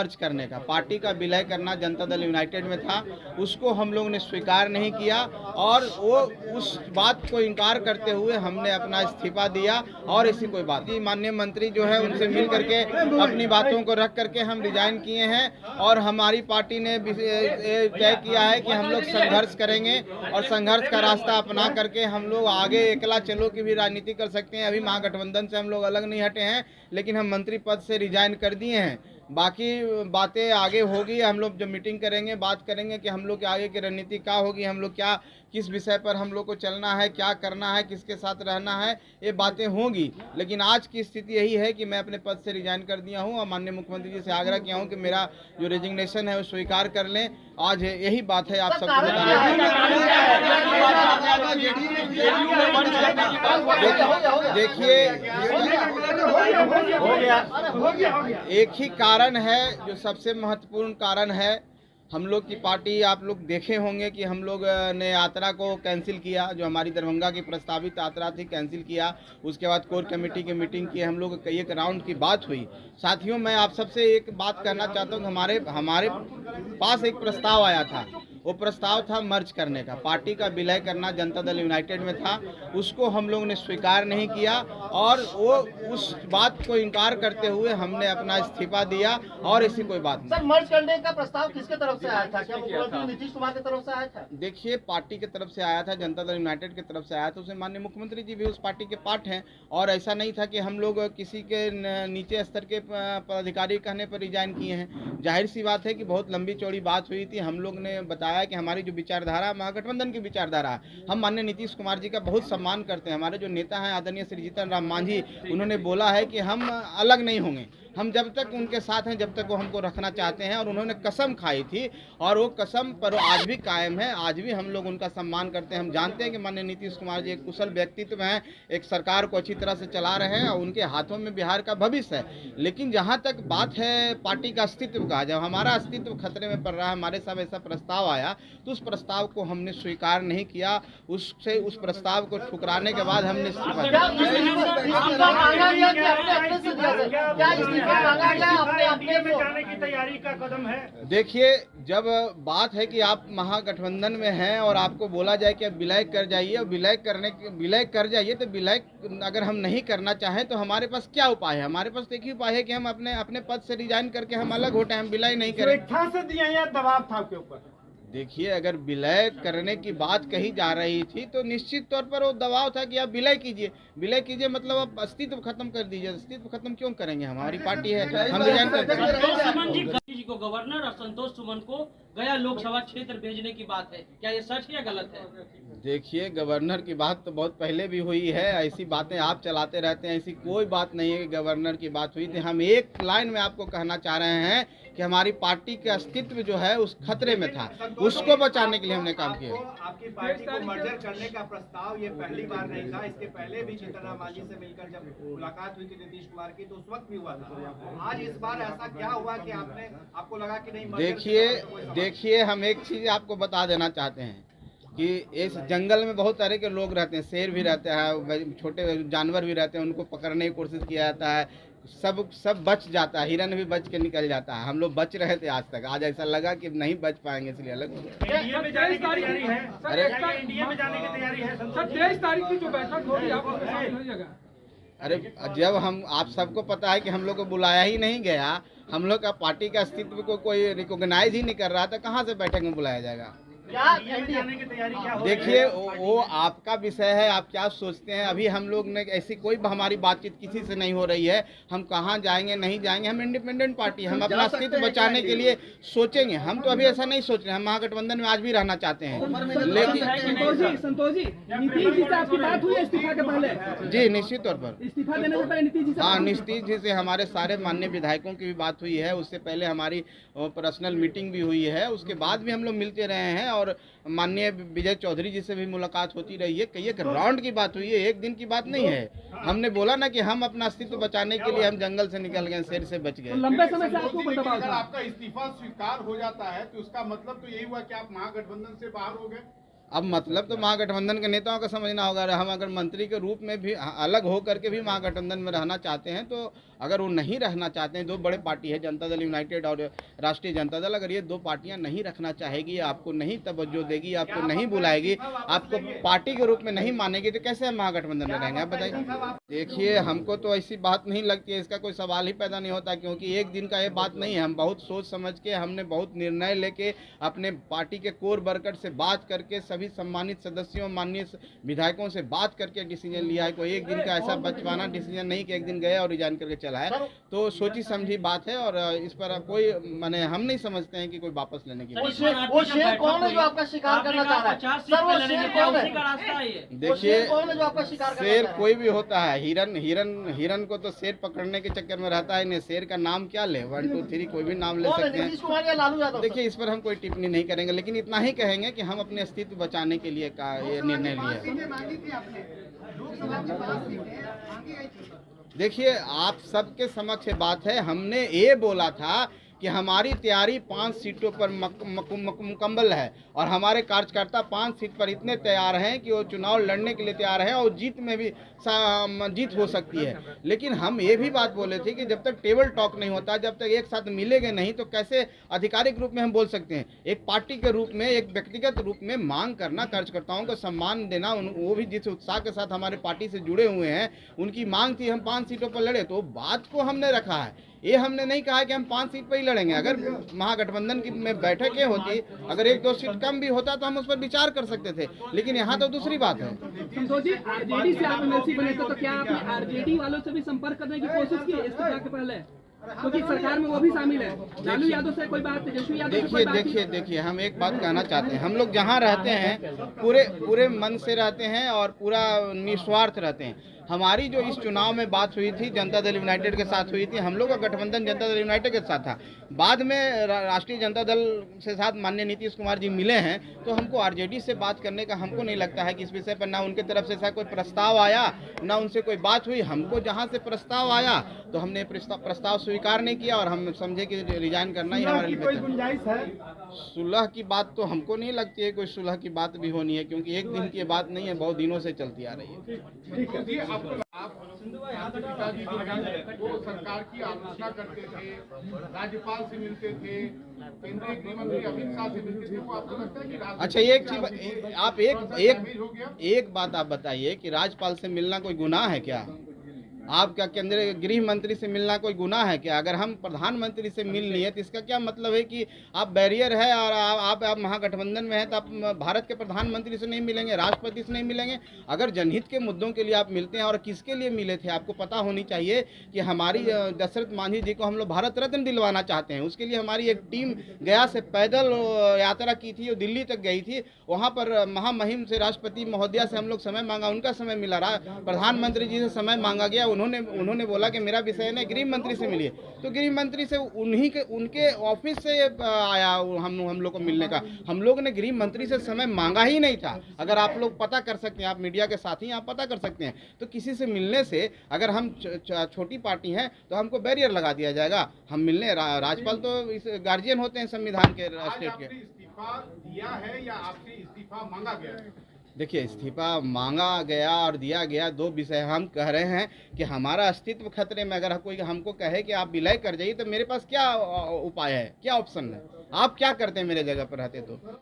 मर्ज करने का, पार्टी का विलय करना जनता दल यूनाइटेड में था, उसको हम लोग ने स्वीकार नहीं किया और वो उस बात को इनकार करते हुए हमने अपना इस्तीफा दिया। और ऐसी कोई बात नहीं, माननीय मंत्री जो है उनसे मिल करके अपनी बातों को रख करके हम रिजाइन किए हैं और हमारी पार्टी ने तय किया है कि हम लोग संघर्ष करेंगे और संघर्ष का रास्ता अपना करके हम लोग आगे अकेला चलो की भी राजनीति कर सकते हैं। अभी महागठबंधन से हम लोग अलग नहीं हटे हैं, लेकिन हम मंत्री पद से रिजाइन कर दिए हैं। बाकी बातें आगे होगी, हम लोग जब मीटिंग करेंगे बात करेंगे कि हम लोग की आगे की रणनीति क्या होगी, हम लोग क्या किस विषय पर हम लोग को चलना है, क्या करना है, किसके साथ रहना है, ये बातें होंगी। लेकिन आज की स्थिति यही है कि मैं अपने पद से रिजाइन कर दिया हूँ और माननीय मुख्यमंत्री जी से आग्रह किया हूँ कि मेरा जो रेजिग्नेशन है वो स्वीकार कर लें। आज यही बात है आप सबको बताना। देखिए, एक ही कारण है जो सबसे महत्वपूर्ण कारण है। हम लोग की पार्टी, आप लोग देखे होंगे कि हम लोग ने यात्रा को कैंसिल किया, जो हमारी दरभंगा की प्रस्तावित यात्रा थी कैंसिल किया। उसके बाद कोर कमेटी की मीटिंग की, हम लोग कई एक राउंड की बात हुई। साथियों, मैं आप सबसे एक बात कहना चाहता हूँ, हमारे पास एक प्रस्ताव आया था, वो प्रस्ताव था मर्ज करने का, पार्टी का विलय करना जनता दल यूनाइटेड में था, उसको हम लोग ने स्वीकार नहीं किया और वो उस बात को इनकार करते हुए हमने अपना इस्तीफा दिया। और ऐसी कोई बात नहीं। सर, मर्ज करने का प्रस्ताव किसके तरफ से आया था? क्या मुख्यमंत्री नीतीश कुमार की तरफ से आया था? देखिए, पार्टी की तरफ से आया था, जनता दल यूनाइटेड की तरफ से आया था। उसमें माननीय मुख्यमंत्री जी भी उस पार्टी के पार्ट हैं और ऐसा नहीं था कि हम लोग किसी के नीचे स्तर के पदाधिकारी कहने पर रिजाइन किए हैं। जाहिर सी बात है कि बहुत लंबी चौड़ी बात हुई थी। हम लोग ने बताया कि हमारी जो विचारधारा, महागठबंधन की विचारधारा, हम माननीय नीतीश कुमार जी का बहुत सम्मान करते हैं। हमारे जो नेता हैं आदरणीय श्री जीतन राम मांझी, उन्होंने बोला है कि हम अलग नहीं होंगे, हम जब तक उनके साथ हैं जब तक वो हमको रखना चाहते हैं। और उन्होंने कसम खाई थी और वो कसम पर आज भी कायम है। आज भी हम लोग उनका सम्मान करते हैं। हम जानते हैं कि माननीय नीतीश कुमार जी एक कुशल व्यक्तित्व हैं, एक सरकार को अच्छी तरह से चला रहे हैं और उनके हाथों में बिहार का भविष्य है। लेकिन जहाँ तक बात है पार्टी का अस्तित्व का, जब हमारा अस्तित्व खतरे में पड़ रहा है, हमारे साथ ऐसा प्रस्ताव आया तो उस प्रस्ताव को हमने स्वीकार नहीं किया। उस प्रस्ताव को ठुकराने के बाद हमने इस्तीफा दिया। जाने की तैयारी का कदम है। देखिए, जब बात है कि आप महागठबंधन में हैं और आपको बोला जाए कि अब विलय कर जाइए और विलय कर जाइए, तो विलय अगर हम नहीं करना चाहें तो हमारे पास क्या उपाय है? हमारे पास एक ही उपाय है कि हम अपने पद से रिजाइन करके हम अलग होते हैं, हम विलय नहीं करें। स्वेच्छा से दिया या दबाव था आपके ऊपर? देखिए, अगर विलय करने की बात कही जा रही थी तो निश्चित तौर पर वो दबाव था कि आप विलय कीजिए, मतलब आप अस्तित्व खत्म कर दीजिए। अस्तित्व खत्म क्यों करेंगे? हमारी पार्टी है, हम रिजाइन करते हैं। सुमन जी को गवर्नर और संतोष सुमन को गया लोकसभा क्षेत्र भेजने की बात है, क्या ये सच है या गलत है? देखिए, गवर्नर की बात तो बहुत पहले भी हुई है, ऐसी बातें आप चलाते रहते हैं, ऐसी कोई बात नहीं है कि गवर्नर की बात हुई थी। हम एक लाइन में आपको कहना चाह रहे हैं कि हमारी पार्टी के अस्तित्व जो है उस खतरे में था, उसको बचाने के लिए हमने काम किया। आपकी पार्टी को मर्जर करने का प्रस्ताव ये पहली बार नहीं था, इसके पहले भी जीतन राम मांझी से मिलकर जब मुलाकात हुई थी नीतीश कुमार की तो उस वक्त भी हुआ था। आज इस बार ऐसा क्या हुआ कि आपको लगा कि नहीं? देखिए, हम एक चीज आपको बता देना चाहते हैं कि इस जंगल में बहुत तरह के लोग रहते हैं, शेर भी रहते हैं, छोटे जानवर भी रहते हैं, उनको पकड़ने की कोशिश किया जाता है, सब बच जाता है, हिरन भी बच के निकल जाता है। हम लोग बच रहे थे आज तक, आज ऐसा लगा कि नहीं बच पाएंगे, इसलिए अलग हो गए। इंडिया में जाने की तैयारी है? अरे, इंडिया में जाने की तैयारी है? 23 तारीख की जो बैठक हो रही है आपको हर जगह। अरे, जब आप सबको पता है कि हम लोग को बुलाया ही नहीं गया, हम लोग का पार्टी का अस्तित्व को कोई रिकॉग्नाइज ही नहीं कर रहा था, कहाँ से बैठक में बुलाया जाएगा? जाने की तैयारी क्या हो? देखिए, वो आपका विषय है, आप क्या सोचते हैं। अभी हम लोग ने ऐसी कोई हमारी बातचीत किसी से नहीं हो रही है, हम कहाँ जाएंगे नहीं जाएंगे। हम इंडिपेंडेंट पार्टी, हम अपना अस्तित्व बचाने के लिए सोचेंगे। हम तो अभी ऐसा नहीं सोच रहे, हम महागठबंधन में आज भी रहना चाहते हैं। लेकिन संतोष जी, नीतीश जी से आपकी बात हुई इस्तीफा के पहले? जी, निश्चित तौर पर इस्तीफा देने से पहले नीतीश जी से? हाँ, नीतीश जी से हमारे सारे माननीय विधायकों की भी बात हुई है। उससे पहले हमारी पर्सनल मीटिंग भी हुई है, उसके बाद भी हम लोग मिलते रहे हैं और माननीय विजय चौधरी जी से भी मुलाकात होती रही है। कई एक राउंड की बात हुई है, एक दिन की बात नहीं है। हमने बोला ना कि हम अपना अस्तित्व बचाने के लिए हम जंगल से निकल गए, शेर से बच गए। लंबे समय से आपको कोई दबाव था? आपका इस्तीफा स्वीकार हो जाता है तो उसका मतलब तो यही हुआ कि आप महागठबंधन से बाहर हो गए। अब मतलब तो महागठबंधन के नेताओं का समझना होगा। हम अगर मंत्री के रूप में भी अलग हो करके भी महागठबंधन में रहना चाहते हैं, तो अगर वो नहीं रहना चाहते हैं, दो बड़े पार्टी है जनता दल यूनाइटेड और राष्ट्रीय जनता दल, अगर ये दो पार्टियां नहीं रखना चाहेगी, आपको नहीं तवज्जो देगी, आपको नहीं बुलाएगी, आपको पार्टी के रूप में नहीं मानेगी, तो कैसे हम महागठबंधन में रहेंगे? आप बताइए। देखिए, हमको तो ऐसी बात नहीं लगती है, इसका कोई सवाल ही पैदा नहीं होता, क्योंकि एक दिन का ये बात नहीं है। हम बहुत सोच समझ के, हमने बहुत निर्णय लेके, अपने पार्टी के कोर वर्कर से बात करके, सभी सम्मानित सदस्यों, माननीय विधायकों से बात करके डिसीजन लिया है। कोई एक दिन का ऐसा बचवाना डिसीजन नहीं कि एक दिन गए और रिजाइन करके चला है। तो सोची समझी बात है, और इस पर कोई माने हम नहीं समझते हैं कि कोई वापस लेने की। वो शेर कौन है जो आपका शिकार करना चाह रहा है? सर, वो शेर कौन है? देखिए, कौन है जो आपका शिकार करना शेर चाह रहा है? कोई भी होता है। हिरन को तो शेर पकड़ने के चक्कर में रहता है। शेर का नाम क्या ले? 1 2 3 कोई भी नाम ले कौन है, सकते हैं। नीतीश कुमार या लालू यादव? देखिए, इस पर हम कोई टिप्पणी नहीं करेंगे, लेकिन इतना ही कहेंगे कि हम अपने अस्तित्व बचाने के लिए का ये निर्णय लिया। देखिए, आप सबके समक्ष बात है, हमने ये बोला था कि हमारी तैयारी 5 सीटों पर मुकम्मल है, और हमारे कार्यकर्ता 5 सीट पर इतने तैयार हैं कि वो चुनाव लड़ने के लिए तैयार हैं, और जीत में भी जीत हो सकती है। लेकिन हम ये भी बात बोले थे कि जब तक टेबल टॉक नहीं होता, जब तक एक साथ मिलेंगे नहीं, तो कैसे आधिकारिक रूप में हम बोल सकते हैं? एक पार्टी के रूप में, एक व्यक्तिगत रूप में मांग करना, कार्यकर्ताओं को सम्मान देना, वो भी जिस उत्साह के साथ हमारे पार्टी से जुड़े हुए हैं, उनकी मांग थी हम 5 सीटों पर लड़े, तो बात को हमने रखा है। ये हमने नहीं कहा कि हम 5 सीट पर ही लड़ेंगे। अगर महागठबंधन की में बैठकें होती, अगर 1-2 सीट कम भी होता, तो हम उस पर विचार कर सकते थे, लेकिन यहाँ तो दूसरी बात है। संतोष जी, आरजेडी से आप एमएलसी बने थे, तो क्या आपने आरजेडी वालों से भी संपर्क करने की कोशिश की इस्तीफा के पहले? क्योंकि सरकार में वो भी शामिल है। लालू यादव से कोई बात, तेजस्वी यादव से कोई बात नहीं। देखिए, हम एक बात कहना चाहते हैं। हम लोग जहाँ रहते हैं, पूरे मन से रहते हैं और पूरा निस्वार्थ रहते हैं। हमारी जो इस चुनाव में बात हुई थी, जनता दल यूनाइटेड के साथ हुई थी। हम लोग का गठबंधन जनता दल यूनाइटेड के साथ था। बाद में राष्ट्रीय जनता दल से साथ माननीय नीतीश कुमार जी मिले हैं, तो हमको आरजेडी से बात करने का हमको नहीं लगता है कि इस विषय पर ना उनके तरफ से ऐसा कोई प्रस्ताव आया, ना उनसे कोई बात हुई। हमको जहां से प्रस्ताव आया, तो हमने प्रस्ताव स्वीकार नहीं किया, और हम समझे कि रिजाइन करना ही हमारे लिए बेहतर है। सुलह की बात तो हमको नहीं लगती है कोई सुलह की बात भी होनी है, क्योंकि एक दिन की बात नहीं है, बहुत दिनों से चलती आ रही है। पिताजी जो है वो सरकार की आलोचना करते थे, राज्यपाल से मिलते थे, केंद्रीय गृह मंत्री अमित शाह से मिलते थे। वो आपको लगता है कि अच्छा, एक चीज आप एक बात आप बताइए कि राज्यपाल से मिलना कोई गुनाह है क्या? आपका केंद्रीय गृह मंत्री से मिलना कोई गुनाह है क्या? अगर हम प्रधानमंत्री से मिल लिए, तो इसका क्या मतलब है कि आप बैरियर है और आप महागठबंधन में हैं, तो आप भारत के प्रधानमंत्री से नहीं मिलेंगे, राष्ट्रपति से नहीं मिलेंगे? अगर जनहित के मुद्दों के लिए आप मिलते हैं, और किसके लिए मिले थे, आपको पता होनी चाहिए कि हमारी दशरथ मांझी जी को हम लोग भारत रत्न दिलवाना चाहते हैं। उसके लिए हमारी एक टीम गया से पैदल यात्रा की थी, वो दिल्ली तक गई थी। वहाँ पर महामहिम से, राष्ट्रपति महोदया से हम लोग समय मांगा, उनका समय मिला। प्रधानमंत्री जी से समय मांगा गया, उन्होंने बोला कि मेरा विषय है, गृह मंत्री से मिलिए। तो गृह मंत्री से उनके ऑफिस से आया हम लोग को मिलने का। हम लोग ने गृह मंत्री से समय मांगा ही नहीं था। अगर आप लोग पता कर सकते हैं, आप मीडिया के साथी आप पता कर सकते हैं, तो किसी से मिलने से, अगर हम छोटी पार्टी हैं, तो हमको बैरियर लगा दिया जाएगा। हम मिलने, राज्यपाल तो इस गार्जियन होते हैं संविधान के, स्टेट के। इस्तीफा दिया है या आपसे इस्तीफा मांगा गया है? देखिए, इस्तीफा मांगा गया और दिया गया, दो विषय। हम कह रहे हैं कि हमारा अस्तित्व खतरे में। अगर कोई हमको कहे कि आप विलय कर जाइए, तो मेरे पास क्या उपाय है, क्या ऑप्शन है? आप क्या करते हैं मेरे जगह पर रहते तो?